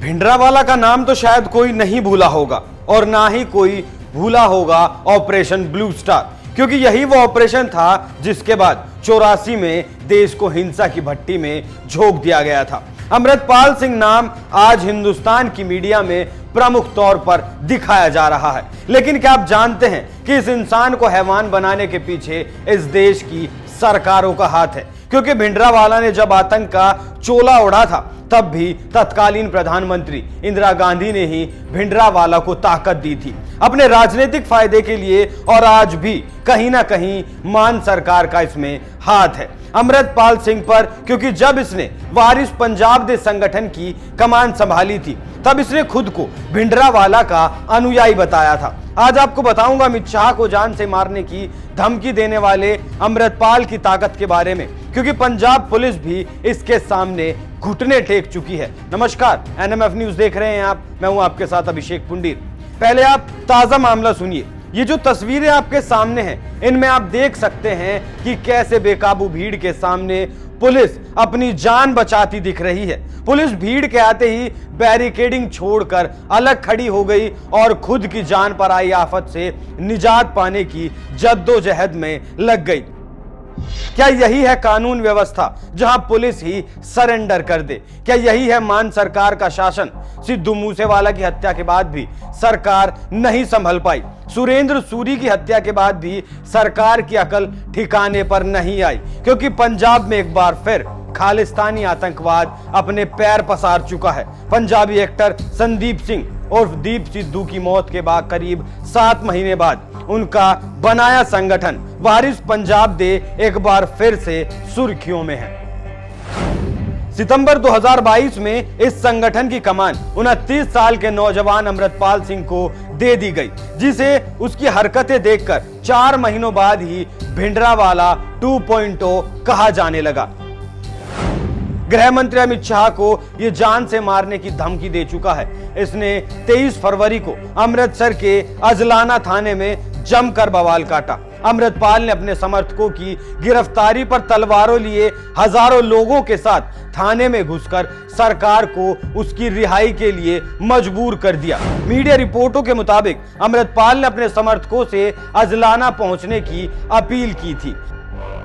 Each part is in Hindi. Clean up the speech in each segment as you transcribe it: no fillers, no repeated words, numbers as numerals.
भिंडरावाला का नाम तो शायद कोई नहीं भूला होगा और ना ही कोई भूला होगा ऑपरेशन ब्लू स्टार, क्योंकि यही वो ऑपरेशन था जिसके बाद 84 में देश को हिंसा की भट्टी में झोंक दिया गया था। अमृतपाल सिंह नाम आज हिंदुस्तान की मीडिया में प्रमुख तौर पर दिखाया जा रहा है, लेकिन क्या आप जानते हैं कि इस इंसान को हैवान बनाने के पीछे इस देश की सरकारों का हाथ है? क्योंकि भिंडरावाला ने जब आतंक का चोला उड़ा था तब भी तत्कालीन प्रधानमंत्री इंदिरा गांधी ने ही भिंडरावाला को ताकत दी थी अपने राजनीतिक फायदे के लिए, और आज भी कहीं ना कहीं मान सरकार का इसमें हाथ है अमृतपाल सिंह पर, क्योंकि जब इसने वारिस पंजाब दे संगठन की कमान संभाली थी तब इसने खुद को भिंडरावाला का अनुयायी बताया था। आज आपको बताऊंगा अमित शाह को जान से मारने की धमकी देने वाले अमृतपाल की ताकत के बारे में, क्योंकि पंजाब पुलिस भी इसके सामने घुटने टेक चुकी है। नमस्कार, एनएमएफ न्यूज देख रहे हैं आप, मैं हूं आपके साथ अभिषेक पुंडीर। पहले आप ताजा मामला सुनिए। ये जो तस्वीरें आपके सामने हैं, इनमें आप देख सकते हैं कि कैसे बेकाबू भीड़ के सामने पुलिस अपनी जान बचाती दिख रही है। पुलिस भीड़ के आते ही बैरिकेडिंग छोड़कर अलग खड़ी हो गई और खुद की जान पर आई आफत से निजात पाने की जद्दोजहद में लग गई। क्या यही है कानून व्यवस्था जहां पुलिस ही सरेंडर कर दे? क्या यही है मान सरकार का शासन? सिद्धू मूसेवाला की हत्या के बाद भी सरकार नहीं संभल पाई। सुरेंद्र सूरी की हत्या के बाद भी सरकार की अकल ठिकाने पर नहीं आई, क्योंकि पंजाब में एक बार फिर खालिस्तानी आतंकवाद अपने पैर पसार चुका है। पंजाबी एक्टर संदीप सिंह और दीप सिद्धू की मौत के बाद करीब 7 महीने बाद उनका बनाया संगठन वारिस पंजाब दे एक बार फिर से सुर्खियों में है। सितंबर 2022 में इस संगठन की कमान 29 साल के नौजवान अमृतपाल सिंह को दे दी गई, जिसे उसकी हरकतें देखकर 4 महीनों बाद ही भिंडरावाला 2.0 कहा जाने लगा। गृह मंत्री अमित शाह को यह जान से मारने की धमकी दे चुका है। इसने 23 फरवरी को अमृतसर के अजलाना थाने में जमकर बवाल काटा। अमृतपाल ने अपने समर्थकों की गिरफ्तारी पर तलवारों लिए हजारों लोगों के साथ थाने में घुसकर सरकार को उसकी रिहाई के लिए मजबूर कर दिया। मीडिया रिपोर्टों के मुताबिक अमृतपाल ने अपने समर्थकों से अजलाना पहुंचने की अपील की थी।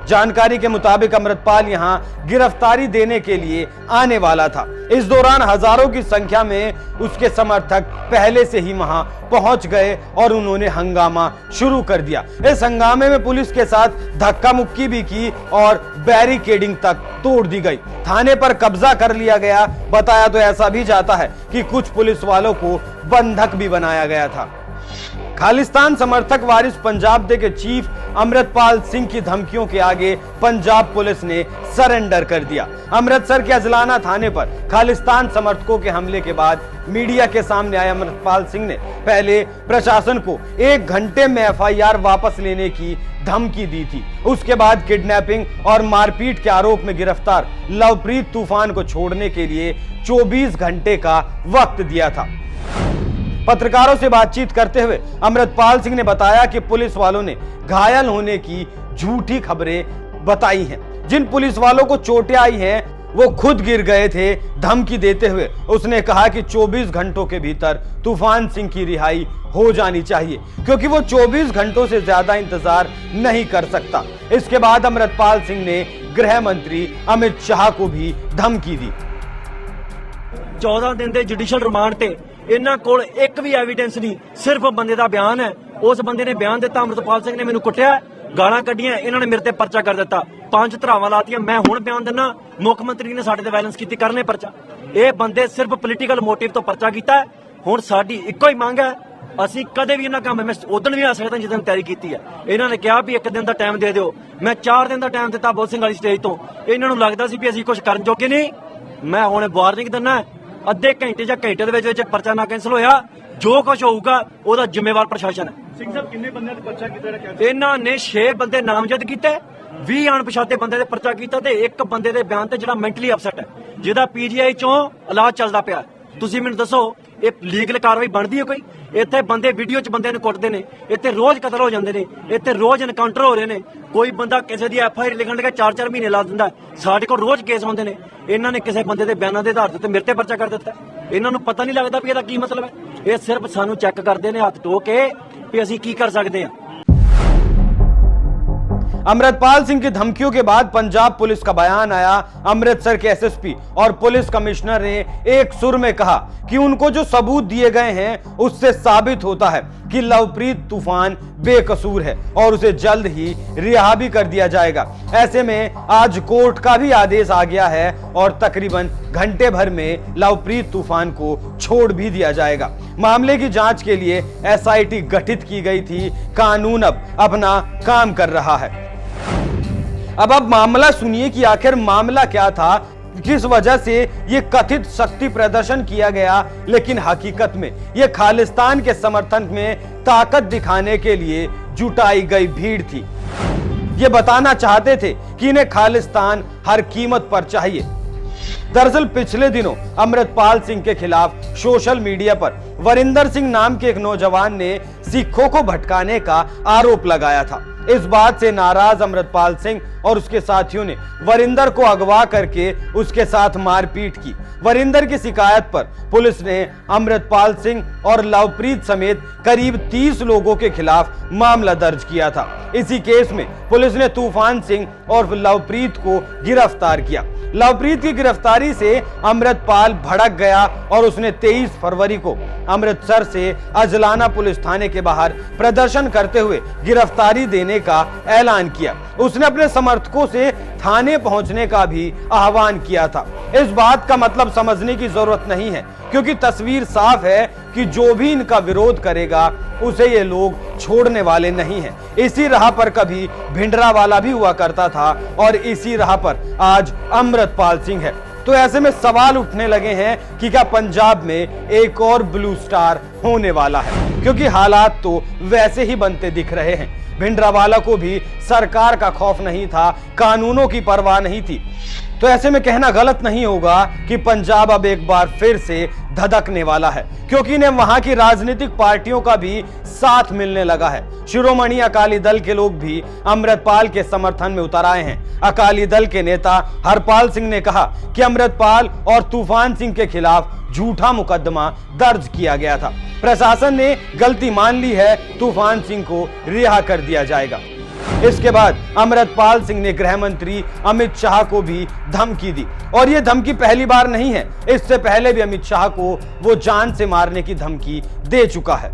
जानकारी के मुताबिक अमृतपाल यहां गिरफ्तारी देने के लिए आने वाला था। इस दौरान हजारों की संख्या में उसके समर्थक पहले से ही वहां पहुंच गए और उन्होंने हंगामा शुरू कर दिया। इस हंगामे में पुलिस के साथ धक्का मुक्की भी की और बैरिकेडिंग तक तोड़ दी गई। थाने पर कब्जा कर लिया गया। बताया तो ऐसा भी जाता है कि कुछ पुलिस वालों को बंधक भी बनाया गया था। खालिस्तान समर्थक वारिस पंजाब दे के चीफ अमृतपाल सिंह की धमकियों के आगे पंजाब पुलिस ने सरेंडर कर दिया। अमृतसर के अजलाना थाने पर खालिस्तान समर्थकों के हमले के बाद मीडिया के सामने आए अमृतपाल सिंह ने पहले प्रशासन को 1 घंटे में एफआईआर वापस लेने की धमकी दी थी। उसके बाद किडनैपिंग और मारपीट के आरोप में गिरफ्तार लवप्रीत तूफान को छोड़ने के लिए 24 घंटे का वक्त दिया था। पत्रकारों से बातचीत करते हुए अमृतपाल सिंह ने बताया कि पुलिस वालों ने घायल होने की झूठी खबरें बताई हैं। जिन पुलिस वालों को चोटें आई हैं वो खुद गिर गए थे। धमकी देते हुए उसने कहा कि 24 घंटों के भीतर तूफान सिंह की रिहाई हो जानी चाहिए, क्योंकि वो 24 घंटों से ज्यादा इंतजार नहीं कर सकता। इसके बाद अमृतपाल सिंह ने गृह मंत्री अमित शाह को भी धमकी दी। 14 दिन के जुडिशल रिमांड ते इन्हां कोल एक भी एविडेंस नहीं, सिर्फ बंदे दा बयान है। उस बंदे ने बयान दिता, अमृतपाल सिंह ने मैनू कुटिया, गालां कड्डियां, इन्हां ने मेरे ते पर्चा कर दिता, 5 धरावां लातियां। मैं हुण बयान दिना, मुख मंत्री ने साडे ते वायलेंस कीती, करने पर्चा। ये बंदे सिर्फ पोलीटिकल मोटिव तो पर्चा कीता है। हुण साडी इक्को ही मंग है, ਅਸੀਂ कदे भी इन्हां काम मैं उदण भी आ सकदा जिदन तैयारी की है। इन्हां ने कहा भी 1 दिन का टाइम दे दिओ, मैं 4 दिन का टाइम दिता बुल सिंह वाली स्टेज तो। इन्हां नूं लगदा सी भी असीं कुछ करन जोगे नहीं। मैं हुण वार्निंग दिना, अद्धे घंटे या घंटे दे विच पर्चा ना कैंसल होया, जो कुछ होऊगा ओहदा जिम्मेवार प्रशासन है। सिंह साहब किन्ने बंदे ते पर्चा कीता कैंसल? इन्हां ने 6 बंदे नामजद कीते, 20 अणपछाते बंदे दे पर्चा कीता ते 1 बंदे दे बयान ते जिहड़ा मैंटली अपसैट है, जिहदा पीजीआई चों इलाज चलदा पिया। ਤੁਸੀਂ ਮੈਨੂੰ ਦੱਸੋ ਇਹ ਲੀਗਲ ਕਾਰਵਾਈ ਬਣਦੀ ਹੈ ਕੋਈ? ਇੱਥੇ ਬੰਦੇ ਵੀਡੀਓ 'ਚ ਬੰਦਿਆਂ ਨੂੰ ਕੁੱਟਦੇ ਨੇ, ਇੱਥੇ ਰੋਜ਼ ਕਤਲ ਹੋ ਜਾਂਦੇ ਨੇ, ਇੱਥੇ ਰੋਜ਼ ਐਨਕਾਊਂਟਰ ਹੋ ਰਹੇ ਨੇ। ਕੋਈ ਬੰਦਾ ਕਿਸੇ ਦੀ ਐਫਆਈਆਰ ਲਿਖਣ ਲੱਗਾ 4-4 ਮਹੀਨੇ ਲਾ ਦਿੰਦਾ। ਸਾਡੇ ਕੋਲ ਰੋਜ਼ ਕੇਸ ਹੁੰਦੇ ਨੇ। ਇਹਨਾਂ ਨੇ ਕਿਸੇ ਬੰਦੇ ਦੇ ਬਿਆਨਾਂ ਦੇ ਆਧਾਰ ਤੇ ਮੇਰੇ ਤੇ ਪਰਚਾ ਕਰ ਦਿੱਤਾ। ਇਹਨਾਂ ਨੂੰ ਪਤਾ ਨਹੀਂ ਲੱਗਦਾ ਵੀ ਇਹਦਾ ਕੀ ਮਤਲਬ ਹੈ। ਇਹ ਸਿਰਫ ਸਾਨੂੰ ਚੈੱਕ ਕਰਦੇ ਨੇ ਹੱਥ ਧੋ ਕੇ ਵੀ ਅਸੀਂ ਕੀ ਕਰ ਸਕਦੇ ਹਾਂ। अमृतपाल सिंह की धमकियों के बाद पंजाब पुलिस का बयान आया। अमृतसर के एसएसपी और पुलिस कमिश्नर ने एक सुर में कहा कि उनको जो सबूत दिए गए हैं उससे साबित होता है कि लवप्रीत तूफान बेकसूर है और उसे जल्द ही रिहा भी कर दिया जाएगा। ऐसे में आज कोर्ट का भी आदेश आ गया है और तकरीबन घंटे भर में लवप्रीत तूफान को छोड़ भी दिया जाएगा। मामले की जांच के लिए एसआईटी गठित की गई थी। कानून अब अपना काम कर रहा है। अब आप मामला सुनिए कि आखिर मामला क्या था, किस वजह से ये कथित शक्ति प्रदर्शन किया गया, लेकिन हकीकत में ये खालिस्तान के समर्थन में ताकत दिखाने के लिए जुटाई गई भीड़ थी। ये बताना चाहते थे कि इन्हें खालिस्तान हर कीमत पर चाहिए। दरअसल पिछले दिनों अमृतपाल सिंह के खिलाफ सोशल मीडिया पर वरिंदर सिंह नाम के एक नौजवान ने सिखों को भटकाने का आरोप लगाया था। इस बात से नाराज अमृतपाल सिंह और उसके साथियों ने वरिंदर को अगवा करके उसके साथ मारपीट की। वरिंदर की शिकायत पर पुलिस ने अमृतपाल सिंह और लवप्रीत समेत करीब 30 लोगों के खिलाफ मामला दर्ज किया था। इसी केस में पुलिस ने तूफान सिंह और लवप्रीत को गिरफ्तार किया। लवप्रीत की गिरफ्तारी से अमृतपाल भड़क गया और उसने 23 फरवरी को अमृतसर से अजलाना पुलिस थाने के बाहर प्रदर्शन करते हुए गिरफ्तारी देने का ऐलान किया। उसने अपने समर्थकों से थाने पहुंचने का भी आह्वान किया था। इस बात का मतलब समझने की जरूरत नहीं है, क्योंकि तस्वीर साफ है कि जो भी इनका विरोध करेगा उसे ये लोग छोड़ने वाले नहीं हैं। इसी राह पर कभी भिंडरावाला भी हुआ करता था और इसी राह पर आज अमृतपाल सिंह है। तो ऐसे में सवाल उठने लगे हैं कि क्या पंजाब में एक और ब्लू स्टार होने वाला है, क्योंकि हालात तो वैसे ही बनते दिख रहे हैं। भिंडरावाला को भी सरकार का खौफ नहीं था, कानूनों की परवाह नहीं थी। तो ऐसे में कहना गलत नहीं होगा कि पंजाब अब एक बार फिर से धधकने वाला है, क्योंकि इन्हें वहां की राजनीतिक पार्टियों का भी साथ मिलने लगा है। शिरोमणि अकाली दल के लोग भी अमृतपाल के समर्थन में उतर आए हैं। अकाली दल के नेता हरपाल सिंह ने कहा कि अमृतपाल और तूफान सिंह के खिलाफ झूठा मुकदमा दर्ज किया गया था। प्रशासन ने गलती मान ली है, तूफान सिंह को रिहा कर दिया जाएगा। इसके बाद अमृतपाल सिंह ने गृह मंत्री अमित शाह को भी धमकी दी, और यह धमकी पहली बार नहीं है। इससे पहले भी अमित शाह को वो जान से मारने की धमकी दे चुका है।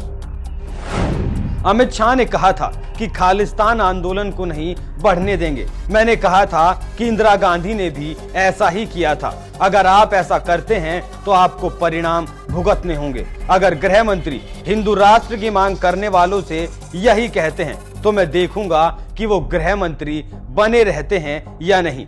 अमित शाह ने कहा था कि खालिस्तान आंदोलन को नहीं बढ़ने देंगे। मैंने कहा था कि इंदिरा गांधी ने भी ऐसा ही किया था। अगर आप ऐसा करते हैं तो आपको परिणाम भुगतने होंगे। अगर गृह मंत्री हिंदू राष्ट्र की मांग करने वालों से यही कहते हैं तो मैं देखूंगा कि वो गृह मंत्री बने रहते हैं या नहीं।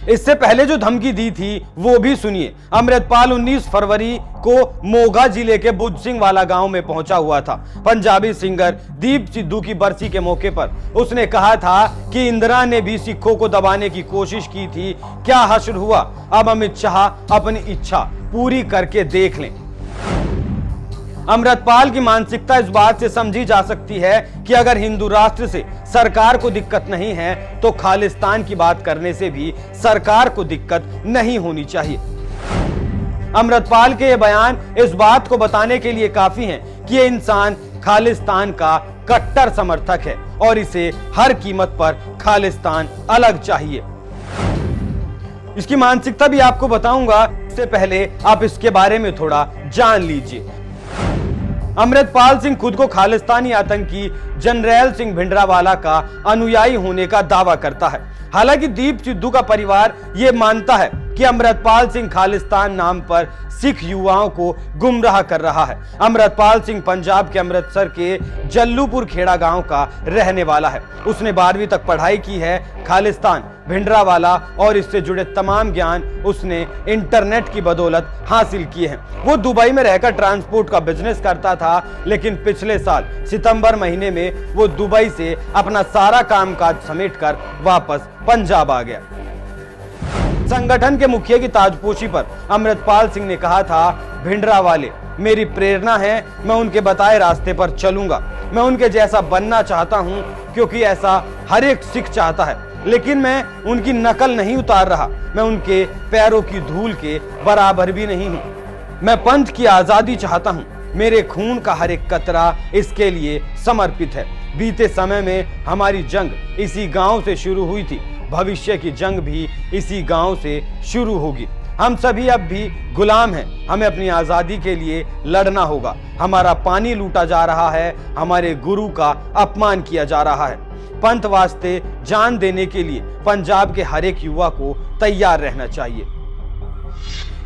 इससे पहले जो धमकी दी थी वो भी सुनिए। अमृतपाल 19 फरवरी को मोगा जिले के बुद्ध सिंह वाला गांव में पहुंचा हुआ था। पंजाबी सिंगर दीप सिद्धू की बरसी के मौके पर उसने कहा था कि इंदिरा ने भी सिखों को दबाने की कोशिश की थी। क्या हश्र हुआ, अब अमित शाह अपनी इच्छा पूरी करके देख लें। अमृतपाल की मानसिकता इस बात से समझी जा सकती है कि अगर हिंदू राष्ट्र से सरकार को दिक्कत नहीं है तो खालिस्तान की बात करने से भी सरकार को दिक्कत नहीं होनी चाहिए। अमृतपाल के ये बयान इस बात को बताने के लिए काफी हैं कि ये इंसान खालिस्तान का कट्टर समर्थक है और इसे हर कीमत पर खालिस्तान अलग चाहिए। इसकी मानसिकता भी आपको बताऊंगा, इससे पहले आप इसके बारे में थोड़ा जान लीजिए। अमृतपाल सिंह खुद को खालिस्तानी आतंकी जनरैल सिंह भिंडरावाला का अनुयायी होने का दावा करता है। हालांकि दीप सिद्धू का परिवार यह मानता है कि अमृतपाल सिंह खालिस्तान नाम पर सिख युवाओं को गुमराह कर रहा है। अमृतपाल सिंह पंजाब के अमृतसर के जल्लूपुर खेड़ा गांव का रहने वाला है। उसने 12वीं तक पढ़ाई की है। खालिस्तान, भिंडरावाला और इससे जुड़े तमाम ज्ञान उसने इंटरनेट की बदौलत हासिल किए हैं। वो दुबई में रहकर ट्रांसपोर्ट का बिजनेस करता था, लेकिन पिछले साल सितंबर महीने में वो दुबई से अपना सारा कामकाज समेटकर वापस पंजाब आ गया। संगठन के मुखिया की ताजपोशी पर अमृतपाल सिंह ने कहा था, भिंडरावाले मेरी प्रेरणा है, मैं उनके बताए रास्ते पर चलूंगा। मैं उनके जैसा बनना चाहता हूं, क्योंकि ऐसा हर एक सिख चाहता है, लेकिन मैं उनकी नकल नहीं उतार रहा। मैं उनके पैरों की धूल के बराबर भी नहीं हूं। मैं पंथ की आजादी चाहता हूं, मेरे खून का हर एक कतरा इसके लिए समर्पित है। बीते समय में हमारी जंग इसी गांव से शुरू हुई थी, भविष्य की जंग भी इसी गांव से शुरू होगी। हम सभी अब भी गुलाम हैं, हमें अपनी आजादी के लिए लड़ना होगा। हमारा पानी लूटा जा रहा है, हमारे गुरु का अपमान किया जा रहा है। पंथ वास्ते जान देने के लिए पंजाब के हर एक युवा को तैयार रहना चाहिए।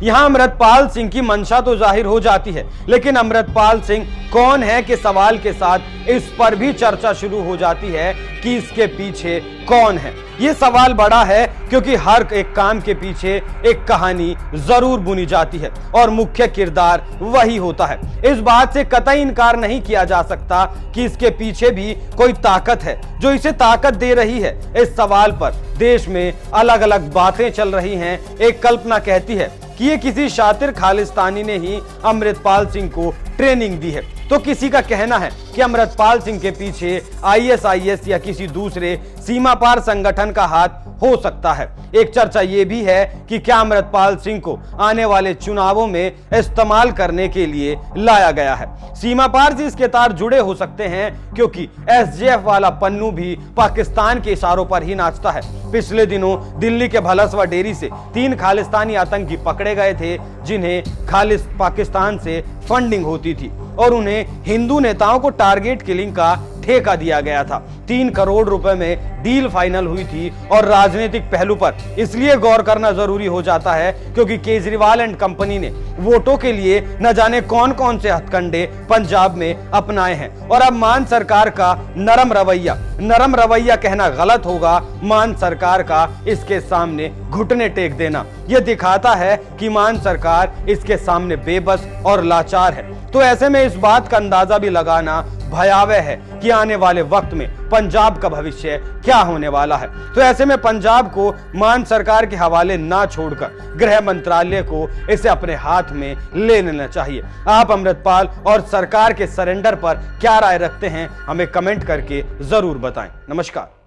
यहां अमृतपाल सिंह की मंशा तो जाहिर हो जाती है, लेकिन अमृतपाल सिंह कौन है के सवाल के साथ इस पर भी चर्चा शुरू हो जाती है कि इसके पीछे कौन है। यह सवाल बड़ा है क्योंकि हर एक काम के पीछे एक कहानी जरूर बुनी जाती है और मुख्य किरदार वही होता है। इस बात से कतई इनकार नहीं किया जा सकता कि इसके पीछे भी कोई ताकत है जो इसे ताकत दे रही है। इस सवाल पर देश में अलग अलग बातें चल रही हैं। एक कल्पना कहती है कि ये किसी शातिर खालिस्तानी ने ही अमृतपाल सिंह को ट्रेनिंग दी है, तो किसी का कहना है कि अमृतपाल सिंह के पीछे आईएसआईएस या किसी दूसरे सीमा पार संगठन का हाथ हो सकता है। एक चर्चा यह भी है कि क्या अमृतपाल सिंह को आने वाले चुनावों में इस्तेमाल करने के लिए लाया गया है। सीमा पार से इसके तार जुड़े हो सकते हैं क्योंकि एसजेएफ वाला पन्नू भी पाकिस्तान के इशारों पर ही नाचता है। पिछले दिनों दिल्ली के भलसवा डेरी से 3 खालिस्तानी आतंकी पकड़े गए थे जिन्हें पाकिस्तान से फंडिंग होती थी और उन्हें हिंदू नेताओं को टारगेट किलिंग का ठेका दिया गया था। 3 करोड़ रुपए में डील फाइनल हुई थी और राजनीतिक पहलू पर इसलिए गौर करना जरूरी हो जाता है क्योंकि केजरीवाल एंड कंपनी ने वोटों के लिए न जाने कौन कौन से हथकंडे पंजाब में अपनाए हैं। और अब मान सरकार का नरम रवैया कहना गलत होगा, मान सरकार का इसके सामने घुटने टेक देना यह दिखाता है कि मान सरकार इसके सामने बेबस और लाचार है। तो ऐसे में इस बात का अंदाजा भी लगाना भयावह है कि आने वाले वक्त में पंजाब का भविष्य क्या होने वाला है। तो ऐसे में पंजाब को मान सरकार के हवाले ना छोड़कर गृह मंत्रालय को इसे अपने हाथ में ले लेना चाहिए। आप अमृतपाल और सरकार के सरेंडर पर क्या राय रखते हैं, हमें कमेंट करके जरूर बताएं। नमस्कार।